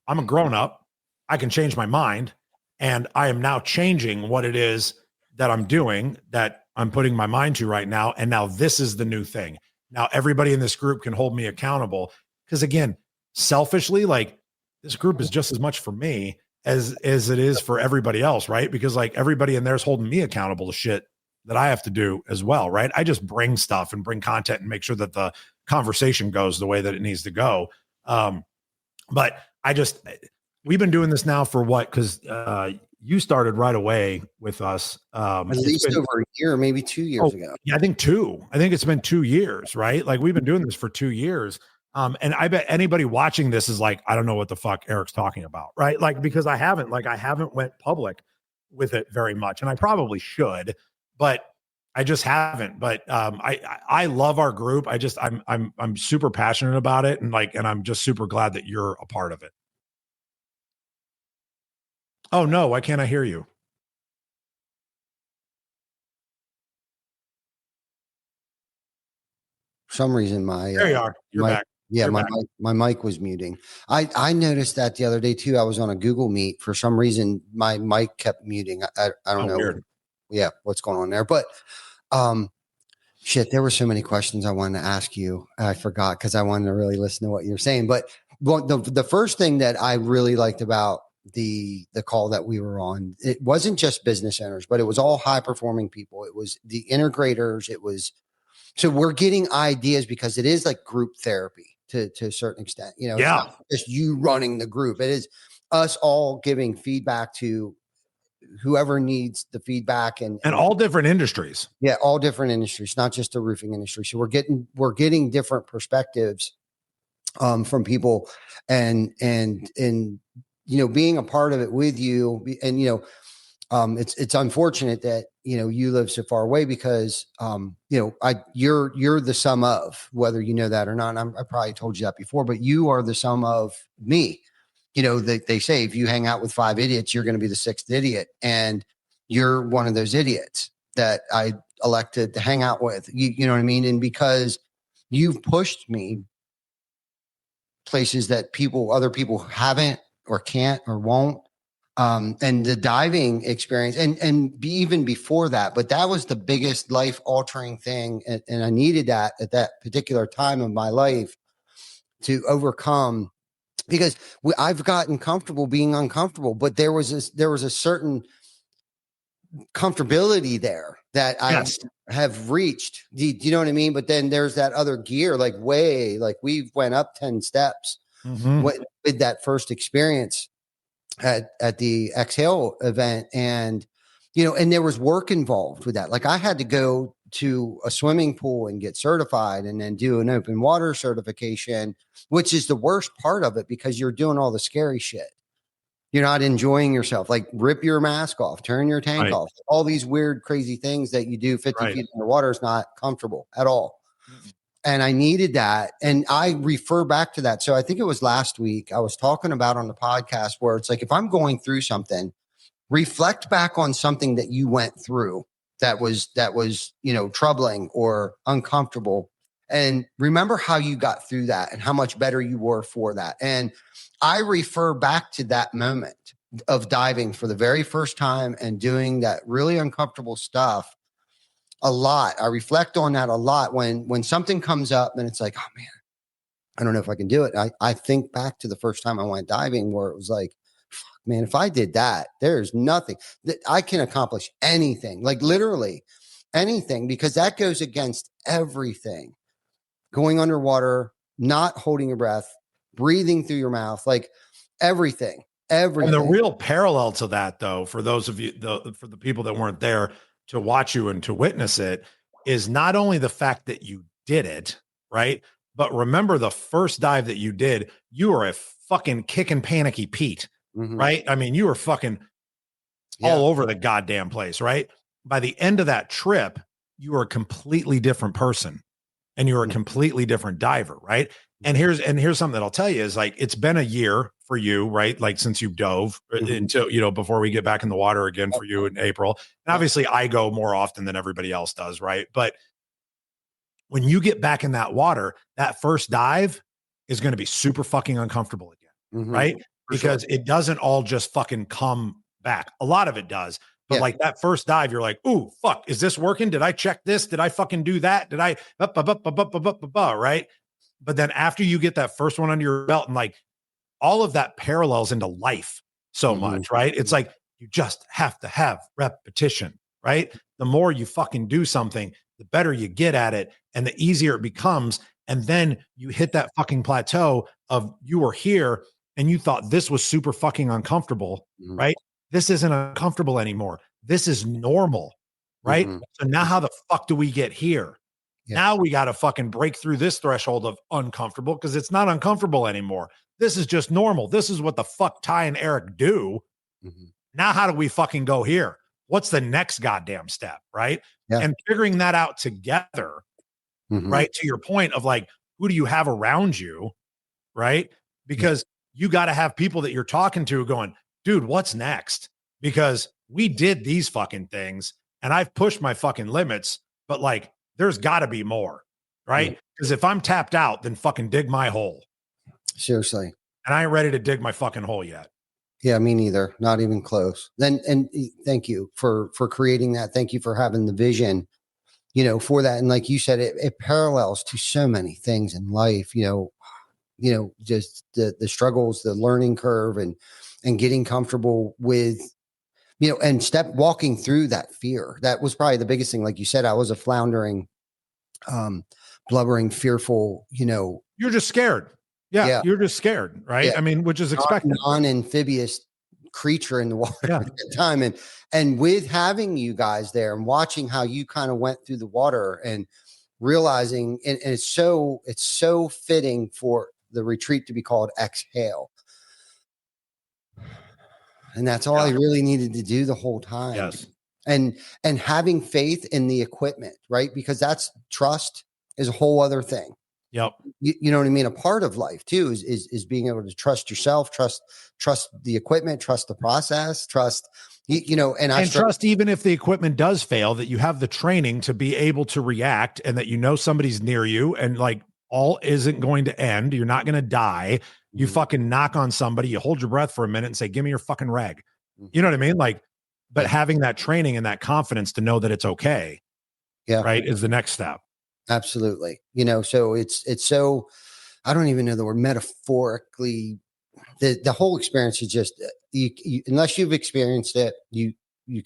D: I'm a grown up. I can change my mind. And I am now changing what it is that I'm doing, that I'm putting my mind to right now. And now this is the new thing. Now everybody in this group can hold me accountable. Because again, selfishly, like this group is just as much for me as it is for everybody else, right? Because like everybody in there is holding me accountable to shit that I have to do as well, right? I just bring stuff and bring content and make sure that the conversation goes the way that it needs to go. But we've been doing this now for what? Because you started right away with us.
A: At least over a year, maybe 2 years ago.
D: Yeah, I think 2. I think it's been 2 years, right? Like we've been doing this for 2 years. And I bet anybody watching this is like, I don't know what the fuck Eric's talking about, right? Like, because I haven't went public with it very much, and I probably should, but I just haven't. But I love our group. I'm super passionate about it, and I'm just super glad that you're a part of it. Oh no, why can't I hear you?
A: For some reason,
D: there you are. You're back.
A: Yeah,
D: You're
A: my mic was muting. I noticed that the other day too. I was on a Google Meet. For some reason, my mic kept muting. I don't know.
D: Weird.
A: Yeah, what's going on there? But shit, there were so many questions I wanted to ask you. I forgot because I wanted to really listen to what you're saying. But the first thing that I really liked about the call that we were on, it wasn't just business owners, but it was all high performing people. It was the integrators. It was, so we're getting ideas because it is like group therapy to a certain extent. You know,
D: Yeah.
A: It's not just you running the group. It is us all giving feedback to whoever needs the feedback, and
D: all different industries.
A: Yeah, all different industries, not just the roofing industry. So we're getting different perspectives from people, and you know, being a part of it with you, and you know, it's unfortunate that, you know, you live so far away because you know, you're the sum of, whether you know that or not. And I probably told you that before, but you are the sum of me. You know, they say if you hang out with 5 idiots, you're going to be the 6th idiot, and you're one of those idiots that I elected to hang out with. You know what I mean? And because you've pushed me places that other people haven't or can't or won't. And the diving experience, and even before that, but that was the biggest life altering thing. And I needed that at that particular time of my life to overcome, because I've gotten comfortable being uncomfortable, but there was a certain comfortability there that
D: Yes.
A: I have reached. Do you know what I mean? But then there's that other gear, like we went up 10 steps with that first experience at the Exhale event. And, you know, and there was work involved with that. Like I had to go to a swimming pool and get certified, and then do an open water certification, which is the worst part of it because you're doing all the scary shit. You're not enjoying yourself. Like rip your mask off, turn your tank off, all these weird, crazy things that you do 50 feet underwater is not comfortable at all. And I needed that. And I refer back to that. So I think it was last week I was talking about on the podcast where it's like, if I'm going through something, reflect back on something that you went through that was, you know, troubling or uncomfortable, and remember how you got through that and how much better you were for that. And I refer back to that moment of diving for the very first time and doing that really uncomfortable stuff a lot. I reflect on that a lot when something comes up and it's like, oh man, I don't know if I can do it. I think back to the first time I went diving where it was like, fuck, man, if I did that, there's nothing that I can accomplish anything, like literally anything, because that goes against everything. Going underwater, not holding your breath, breathing through your mouth, like everything. And
D: the real parallel to that, though, for those of you, for the people that weren't there to watch you and to witness it, is not only the fact that you did it, right? But remember the first dive that you did, you were a fucking kicking panicky Pete, right? I mean, you were fucking all over the goddamn place, right? By the end of that trip, you were a completely different person, and you're a completely different diver, right? And here's something that I'll tell you is like, it's been a year for you, right? Like since you dove until, you know, before we get back in the water again for you in April. And obviously I go more often than everybody else does, right? But when you get back in that water, that first dive is going to be super fucking uncomfortable again, right? Because it doesn't all just fucking come back. A lot of it does. But like that first dive, you're like, ooh, fuck, is this working? Did I check this? Did I fucking do that? Did I, right? But then after you get that first one under your belt, and like all of that parallels into life so much, right? It's like, you just have to have repetition, right? The more you fucking do something, the better you get at it and the easier it becomes. And then you hit that fucking plateau of you were here and you thought this was super fucking uncomfortable, right? This isn't uncomfortable anymore. This is normal, right? So now how the fuck do we get here? Yeah. Now we got to fucking break through this threshold of uncomfortable because it's not uncomfortable anymore. This is just normal. This is what the fuck Ty and Eric do. Now, how do we fucking go here? What's the next goddamn step, right? Yeah. And figuring that out together, right? To your point of like, who do you have around you, right? Because you got to have people that you're talking to going, dude, what's next? Because we did these fucking things and I've pushed my fucking limits, but like, there's got to be more, right? Because if I'm tapped out, then fucking dig my hole.
A: Seriously.
D: And I ain't ready to dig my fucking hole yet.
A: Yeah, me neither. Not even close. Then, and thank you for creating that. Thank you for having the vision, for that. And like you said, it parallels to so many things in life, just the struggles, the learning curve and getting comfortable with, and walking through that fear. That was probably the biggest thing. Like you said, I was a floundering, blubbering, fearful,
D: You're just scared. Yeah. You're just scared. Right. Yeah. I mean, which is expected.
A: Non-amphibious creature in the water at the time. And with having you guys there and watching how you kind of went through the water and realizing, and it's so fitting for the retreat to be called Exhale. And that's all I really needed to do the whole time.
D: Yes.
A: And having faith in the equipment, right? Because that's trust is a whole other thing.
D: Yep.
A: You know what I mean? A part of life too is being able to trust yourself, trust the equipment, trust the process, trust, and
D: trust even if the equipment does fail, that you have the training to be able to react and that somebody's near you and like all isn't going to end. You're not going to die. You fucking knock on somebody, you hold your breath for a minute and say, give me your fucking rag. You know what I mean? Like, but having that training and that confidence to know that it's okay. Yeah. Right. Is the next step.
A: Absolutely. So it's so, I don't even know the word, metaphorically, the whole experience is just, you unless you've experienced it, you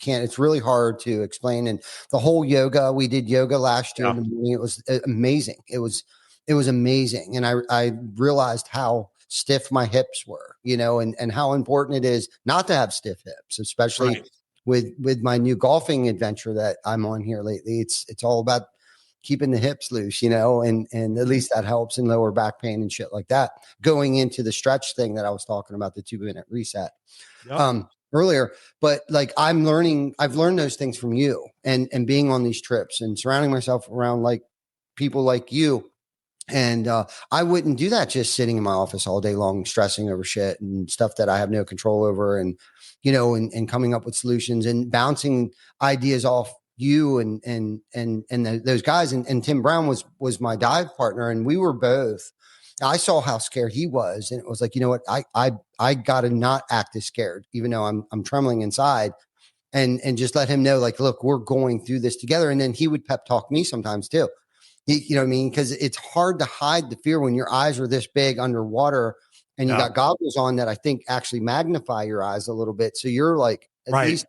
A: can't, it's really hard to explain. And the whole yoga, we did yoga last year in the morning. It was amazing. It was amazing. And I realized how stiff my hips were, and how important it is not to have stiff hips, especially with my new golfing adventure that I'm on here lately. It's all about keeping the hips loose, and at least that helps in lower back pain and shit like that. Going into the stretch thing that I was talking about, the 2-minute reset earlier, but like I've learned those things from you and being on these trips and surrounding myself around like people like you. And I wouldn't do that just sitting in my office all day long, stressing over shit and stuff that I have no control over, and and coming up with solutions and bouncing ideas off you and those guys. And Tim Brown was my dive partner, and we were both. I saw how scared he was, and it was like, you know what, I got to not act as scared, even though I'm trembling inside, and just let him know, like, look, we're going through this together. And then he would pep talk me sometimes too. You know what I mean? Because it's hard to hide the fear when your eyes are this big underwater and you got goggles on that I think actually magnify your eyes a little bit. So you're like, at least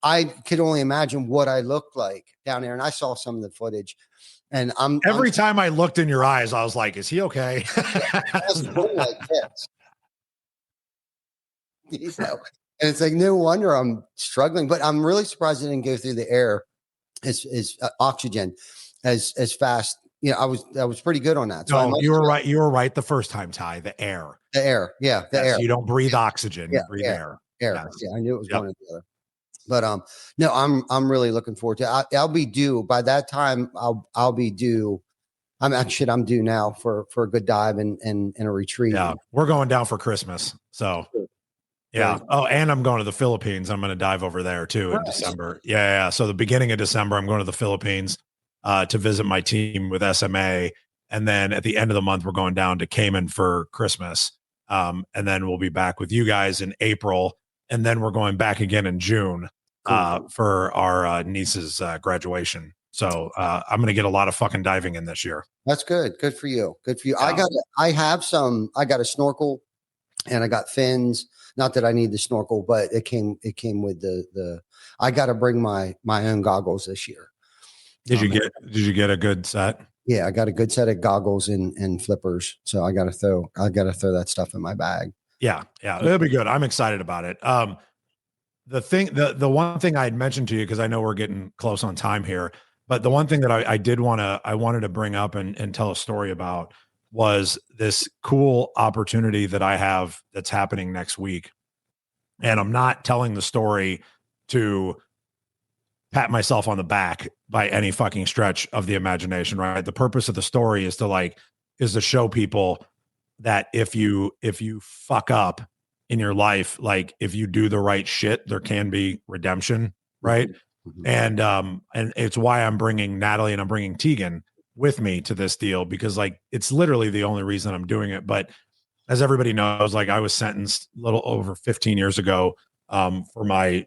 A: I could only imagine what I looked like down there. And I saw some of the footage. And every
D: time I looked in your eyes, I was like, is he okay?
A: I was going like this. And it's like, no wonder I'm struggling. But I'm really surprised it didn't go through the air as oxygen as fast. I was pretty good on that. So
D: you were right. You were right the first time, Ty. The air.
A: Yeah. The air.
D: You don't breathe oxygen. You breathe air.
A: Yes. Yeah. I knew it was one or the other. But no, I'm really looking forward to it. I'll be due by that time. I'll be due. I'm due now for a good dive and a retreat.
D: Yeah. We're going down for Christmas. So yeah. Oh, and I'm going to the Philippines. I'm going to dive over there too in December. Yeah. So the beginning of December, I'm going to the Philippines to visit my team with SMA. And then at the end of the month, we're going down to Cayman for Christmas. And then we'll be back with you guys in April. And then we're going back again in June for our niece's graduation. So I'm going to get a lot of fucking diving in this year.
A: That's good. Good for you. Good for you. Yeah. I got a snorkel and I got fins. Not that I need the snorkel, but it came with the I got to bring my own goggles this year.
D: Did you get a good set?
A: Yeah, I got a good set of goggles and flippers. So I gotta throw that stuff in my bag.
D: Yeah, it'll be good. I'm excited about it. The one thing I had mentioned to you, because I know we're getting close on time here, but the one thing that I wanted to bring up and tell a story about was this cool opportunity that I have that's happening next week. And I'm not telling the story to pat myself on the back by any fucking stretch of the imagination, right? The purpose of the story is to show people that if you fuck up in your life, like if you do the right shit, there can be redemption, right?
A: Mhm.
D: And it's why I'm bringing Natalie and I'm bringing Tegan with me to this deal, because like it's literally the only reason I'm doing it. But as everybody knows, like I was sentenced a little over 15 years ago for my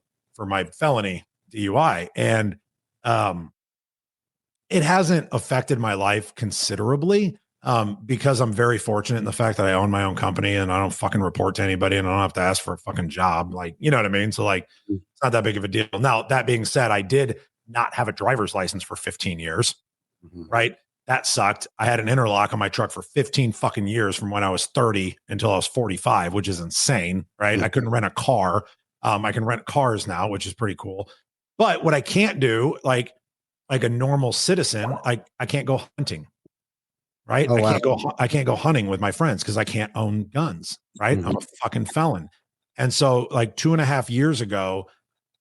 D: felony DUI, and it hasn't affected my life considerably because I'm very fortunate in the fact that I own my own company and I don't fucking report to anybody and I don't have to ask for a fucking job. Like, you know what I mean? So like, it's not that big of a deal. Now, that being said, I did not have a driver's license for 15 years, right? That sucked. I had an interlock on my truck for 15 fucking years from when I was 30 until I was 45, which is insane, right? I couldn't rent a car. I can rent cars now, which is pretty cool. But what I can't do, like a normal citizen, I can't go hunting, right?
A: Oh,
D: I can't go hunting with my friends because I can't own guns, right? I'm a fucking felon. And so like 2.5 years ago,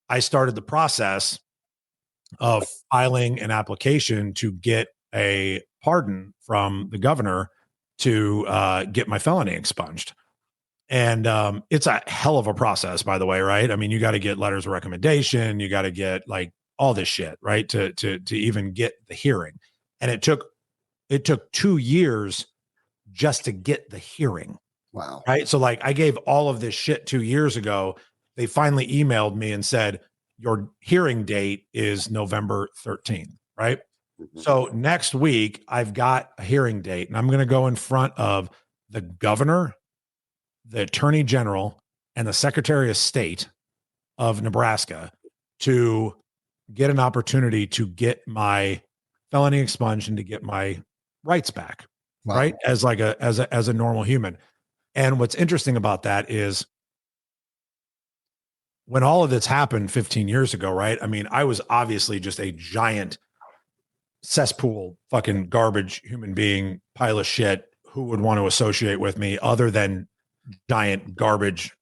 D: I started the process of filing an application to get a pardon from the governor to get my felony expunged. And it's a hell of a process, by the way, right? I mean, you got to get letters of recommendation, you got to get like all this shit, right? To even get the hearing. And it took 2 years just to get the hearing.
A: Wow.
D: Right. So like I gave all of this shit 2 years ago. They finally emailed me and said, your hearing date is November 13th. Right. So next week I've got a hearing date and I'm going to go in front of the governor, the attorney general, and the secretary of state of Nebraska to get an opportunity to get my felony expunged and to get my rights back.
A: Wow.
D: Right. As like as a normal human. And what's interesting about that is when all of this happened 15 years ago, right? I mean, I was obviously just a giant cesspool, fucking garbage human being, pile of shit. Who would want to associate with me other than giant garbage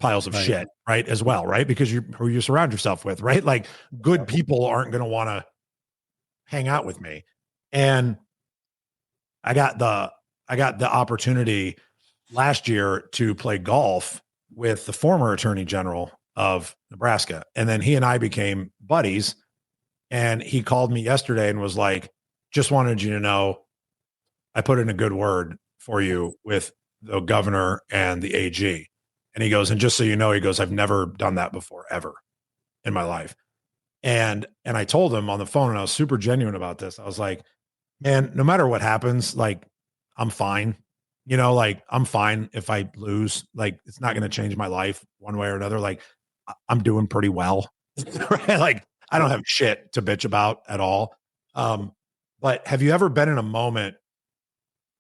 D: piles of shit, right? As well, right? Because who you surround yourself with, right? Like good people aren't going to want to hang out with me. And I got the opportunity last year to play golf with the former attorney general of Nebraska. And then he and I became buddies. And he called me yesterday and was like, just wanted you to know, I put in a good word for you with the governor and the AG. And he goes, and just so you know, he goes, I've never done that before, ever in my life. And I told him on the phone, and I was super genuine about this. I was like, man, no matter what happens, like, I'm fine. You know, like I'm fine if I lose, like it's not going to change my life one way or another. Like I'm doing pretty well, right? Like I don't have shit to bitch about at all. But have you ever been in a moment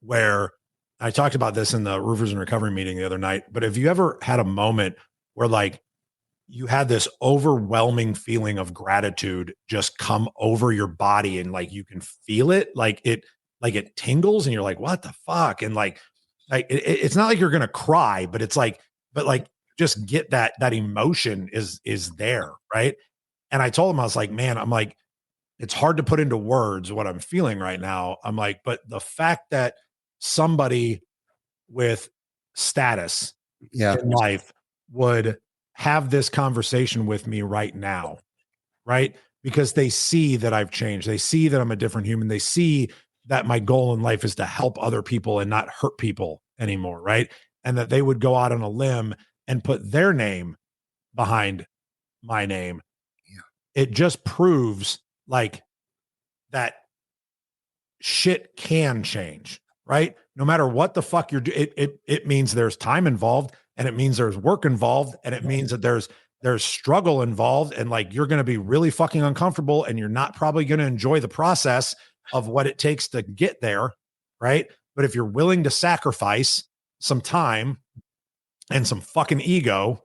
D: where I talked about this in the Roofers and Recovery meeting the other night, but have you ever had a moment where like you had this overwhelming feeling of gratitude just come over your body and like you can feel it, like it tingles and you're like, what the fuck? And like it's not like you're gonna cry, but it's like, just get that emotion is there, right? And I told him, I was like, man, I'm like, it's hard to put into words what I'm feeling right now. I'm like, but the fact that somebody with status in life would have this conversation with me right now, right? Because they see that I've changed. They see that I'm a different human. They see that my goal in life is to help other people and not hurt people anymore, right? And that they would go out on a limb and put their name behind my name. Yeah. It just proves like that shit can change, right? No matter what the fuck you're doing, it means there's time involved, and it means there's work involved, and it means that there's struggle involved, and like you're going to be really fucking uncomfortable, and you're not probably going to enjoy the process, of what it takes to get there, right? But if you're willing to sacrifice some time and some fucking ego,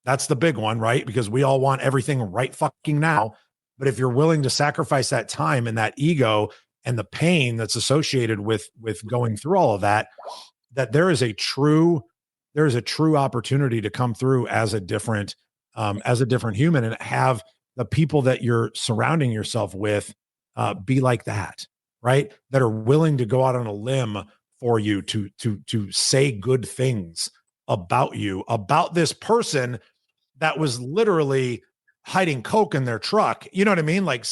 D: that's the big one, right? Because we all want everything right fucking now. But if you're willing to sacrifice that time and that ego and the pain that's associated with going through all of that, that there is a true opportunity to come through as a different human and have the people that you're surrounding yourself with be like that, right? That are willing to go out on a limb for you to say good things about you, about this person that was literally hiding coke in their truck. You know what I mean? Like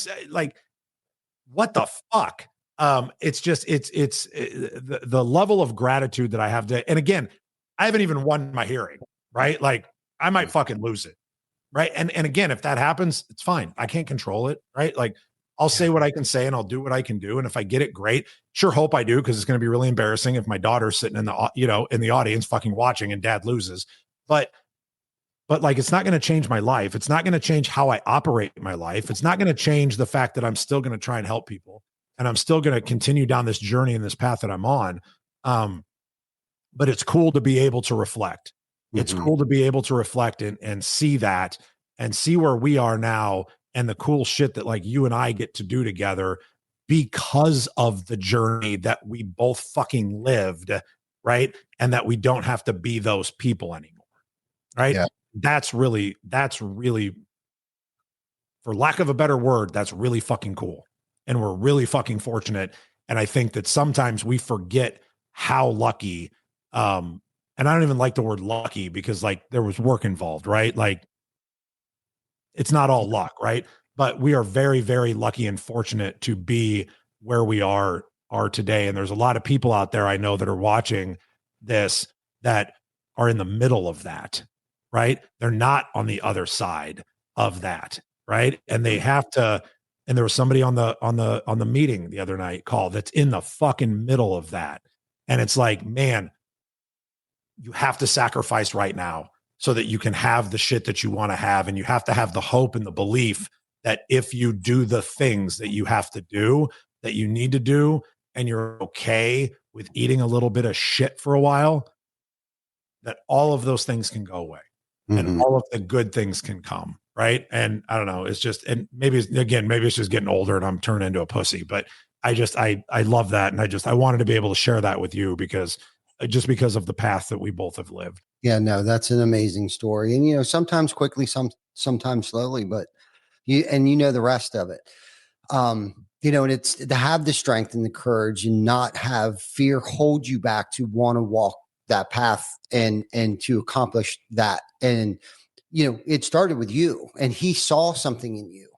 D: what the fuck? It's just the level of gratitude that I have to, and again, I haven't even won my hearing, right? Like I might fucking lose it. Right. And again, if that happens, it's fine. I can't control it. Right. Like I'll say what I can say and I'll do what I can do. And if I get it, great. Sure hope I do, because it's going to be really embarrassing if my daughter's sitting in the audience fucking watching and dad loses. But like, it's not going to change my life. It's not going to change how I operate my life. It's not going to change the fact that I'm still going to try and help people. And I'm still going to continue down this journey and this path that I'm on. But it's cool to be able to reflect. It's cool to be able to reflect and see that and see where we are now and the cool shit that like you and I get to do together because of the journey that we both fucking lived, right? And that we don't have to be those people anymore, right?
A: Yeah.
D: That's really, for lack of a better word, that's really fucking cool. And we're really fucking fortunate. And I think that sometimes we forget how lucky, and I don't even like the word lucky because like there was work involved, right? Like it's not all luck, right? But we are very, very lucky and fortunate to be where we are today. And there's a lot of people out there I know that are watching this that are in the middle of that, right? They're not on the other side of that, right? And they have to, and there was somebody on the meeting the other night call that's in the fucking middle of that. And it's like, man, you have to sacrifice right now so that you can have the shit that you want to have. And you have to have the hope and the belief that if you do the things that you have to do, that you need to do, and you're okay with eating a little bit of shit for a while, that all of those things can go away and all of the good things can come. Right. And I don't know, it's just, and maybe it's just getting older and I'm turning into a pussy, but I love that. And I wanted to be able to share that with you because of the path that we both have lived.
A: Yeah, no, that's an amazing story. And, sometimes quickly, sometimes slowly, but the rest of it. And it's to have the strength and the courage and not have fear hold you back to want to walk that path and to accomplish that. And, it started with you and he saw something in you,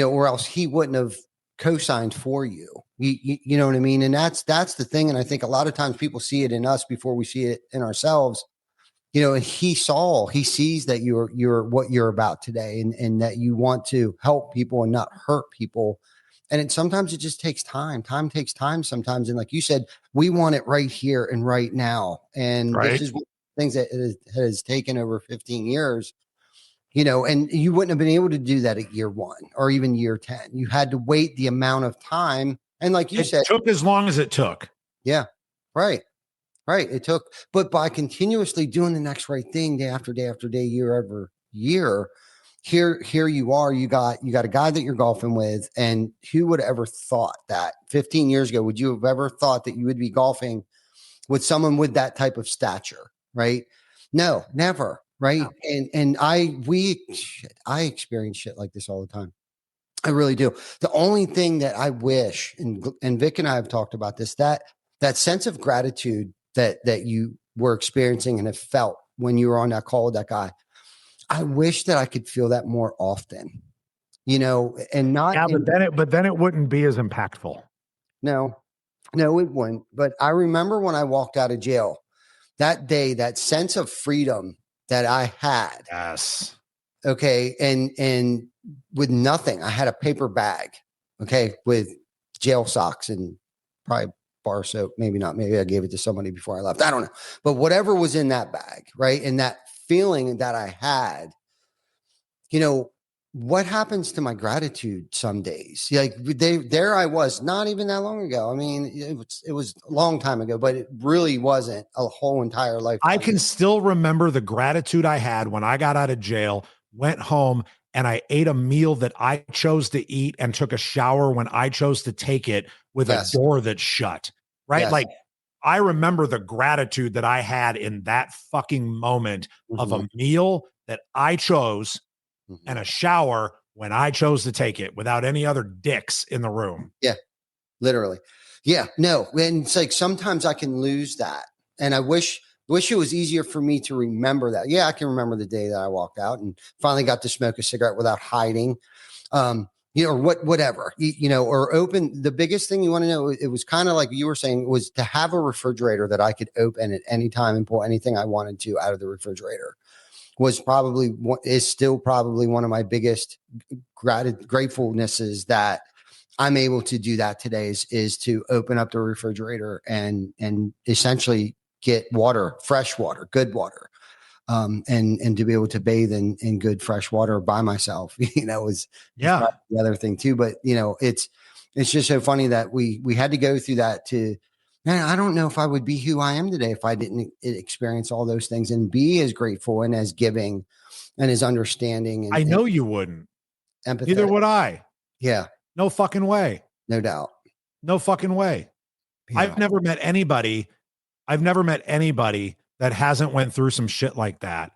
A: or else he wouldn't have co-signed for you. You know what I mean? And that's the thing. And I think a lot of times people see it in us before we see it in ourselves, and he sees that you're what you're about today and that you want to help people and not hurt people. And sometimes it just takes time. Time takes time sometimes. And like you said, we want it right here and right now. And
D: right.
A: This is one of the things that it has taken over 15 years, and you wouldn't have been able to do that at year 1 or even year 10. You had to wait the amount of time. And like you said,
D: it took as long as it took.
A: Yeah. Right. It took, but by continuously doing the next right thing day after day after day, year over year, here you are, you got a guy that you're golfing with. And who would have ever thought that 15 years ago, would you have ever thought that you would be golfing with someone with that type of stature? Right. No, never. Right. No. And I experience shit like this all the time. I really do. The only thing that I wish, and Vic and I have talked about this, that sense of gratitude that you were experiencing and have felt when you were on that call with that guy. I wish that I could feel that more often, and not.
D: Yeah, but then it wouldn't be as impactful.
A: No, it wouldn't. But I remember when I walked out of jail that day, that sense of freedom that I had.
D: Yes.
A: Okay. And with nothing, I had a paper bag. Okay. With jail socks and probably bar soap. Maybe not. Maybe I gave it to somebody before I left. I don't know. But whatever was in that bag. Right. And that feeling that I had, what happens to my gratitude some days? Like there I was not even that long ago. I mean, it was a long time ago, but it really wasn't a whole entire lifetime.
D: I can still remember the gratitude I had when I got out of jail, went home, and I ate a meal that I chose to eat and took a shower when I chose to take it with a door that's shut. Right?
A: Yes.
D: Like, I remember the gratitude that I had in that fucking moment of a meal that I chose and a shower when I chose to take it without any other dicks in the room.
A: Yeah, literally. Yeah, no. And it's like sometimes I can lose that. And I wish it was easier for me to remember that. Yeah, I can remember the day that I walked out and finally got to smoke a cigarette without hiding. Or whatever, or open. The biggest thing you want to know, it was kind of like you were saying, was to have a refrigerator that I could open at any time and pull anything I wanted to out of the refrigerator. Is still probably one of my biggest gratefulnesses that I'm able to do that today is to open up the refrigerator and essentially get water, fresh water, good water. And to be able to bathe in good fresh water by myself, is the other thing too. But it's just so funny that we had to go through that man, I don't know if I would be who I am today if I didn't experience all those things and be as grateful and as giving and as understanding. And
D: I know you wouldn't.
A: Empathetic.
D: Neither would I.
A: Yeah.
D: No fucking way.
A: No doubt.
D: No fucking way. Yeah. I've never met anybody that hasn't went through some shit like that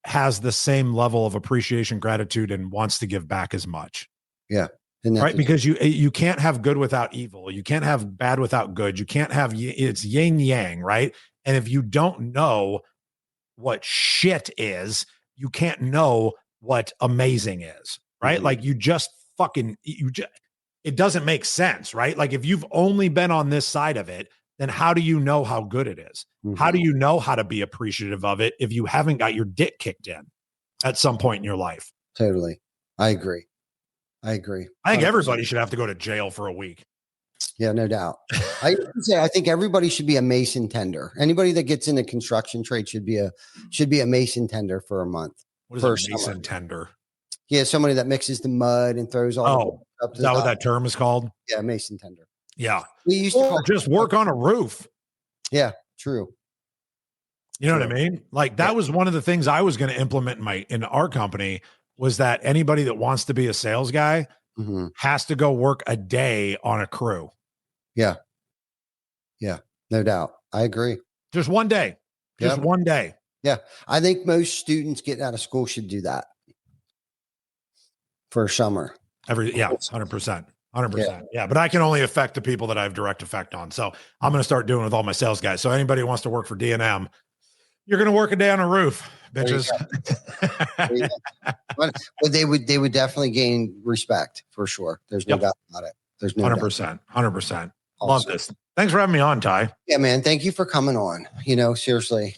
D: has the same level of appreciation, gratitude, and wants to give back as much.
A: Yeah.
D: Right. Because you can't have good without evil. You can't have bad without good. You can't have, it's yin yang. Right. And if you don't know what shit is, you can't know what amazing is. Right. Mm-hmm. Like it doesn't make sense. Right. Like if you've only been on this side of it, then how do you know how good it is? Mm-hmm. How do you know how to be appreciative of it if you haven't got your dick kicked in at some point in your life?
A: Totally. I agree. I
D: think everybody should have to go to jail for a week.
A: Yeah, no doubt. I think everybody should be a mason tender. Anybody that gets in the construction trade should be a mason tender for a month.
D: What is a mason tender?
A: Yeah, somebody that mixes the mud and throws all the up to
D: is that what that term is called?
A: Yeah, mason tender.
D: Yeah.
A: We used to
D: just work on a roof.
A: Yeah, true.
D: You know what I mean? Like that was one of the things I was going to implement in our company was that anybody that wants to be a sales guy has to go work a day on a crew.
A: Yeah. Yeah, no doubt. I agree.
D: Just one day. One day.
A: Yeah. I think most students getting out of school should do that for summer.
D: 100%. 100%. Yeah. But I can only affect the people that I have direct effect on. So I'm going to start doing it with all my sales guys. So anybody who wants to work for D&M, you're going to work a day on a roof, bitches.
A: But they would definitely gain respect for sure. There's no doubt about it. There's no
D: 100%. 100%. Love this. Thanks for having me on, Ty.
A: Yeah, man. Thank you for coming on. Seriously.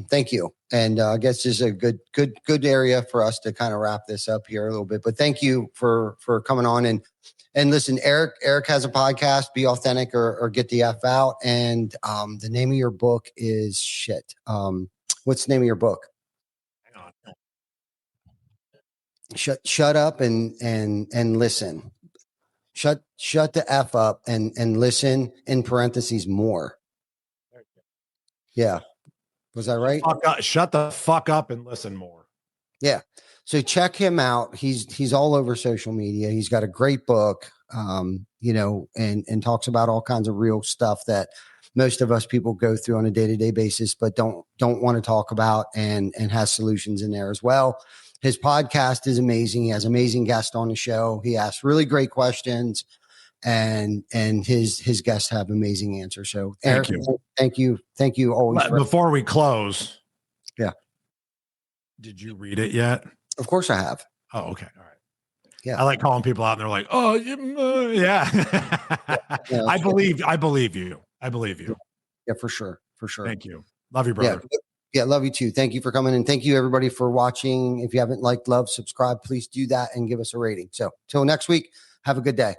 A: Thank you. And I guess this is a good area for us to kind of wrap this up here a little bit. But thank you for coming on and listen. Eric has a podcast. Be authentic or get the F out. And the name of your book is shit. What's the name of your book? Hang on. Shut up and listen. Shut the F up and listen in parentheses more. Yeah. Was that right?
D: Shut the fuck up and listen more.
A: Yeah. So check him out. He's all over social media. He's got a great book, and talks about all kinds of real stuff that most of us people go through on a day-to-day basis, but don't want to talk about and has solutions in there as well. His podcast is amazing. He has amazing guests on the show. He asks really great questions and his guests have amazing answers. So Eric, thank you always.
D: Before we close.
A: Yeah.
D: Did you read it yet?
A: Of course I have.
D: Oh, okay. All right.
A: Yeah.
D: I like calling people out and they're like, oh, yeah. Yeah, I believe you.
A: Yeah, for sure.
D: Thank you. Love you, brother.
A: Yeah, love you too. Thank you for coming. And thank you everybody for watching. If you haven't liked, love, subscribe, please do that and give us a rating. So till next week, have a good day.